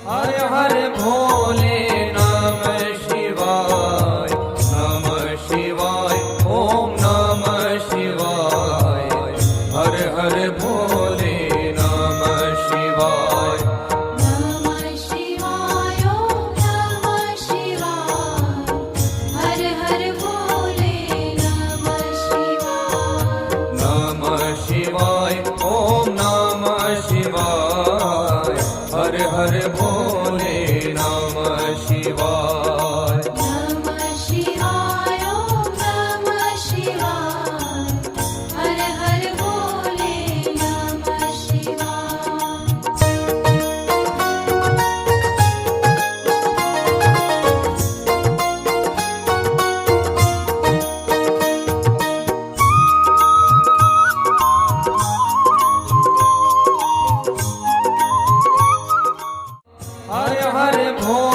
हर हर भोले नमः शिवाय नमः शिवाय ओम नमः शिवाय हर हर भोले नमः शिवाय नमः शिवाय ओम नमः शिवाय हर हर भोले नमः शिवाय नमः शिवाय ओम नमः शिवाय हर हर भोले नमः शिवाय नमः शिवाय ओम नमः शिवाय हर हर भोले नमः शिवाय हर हर भोले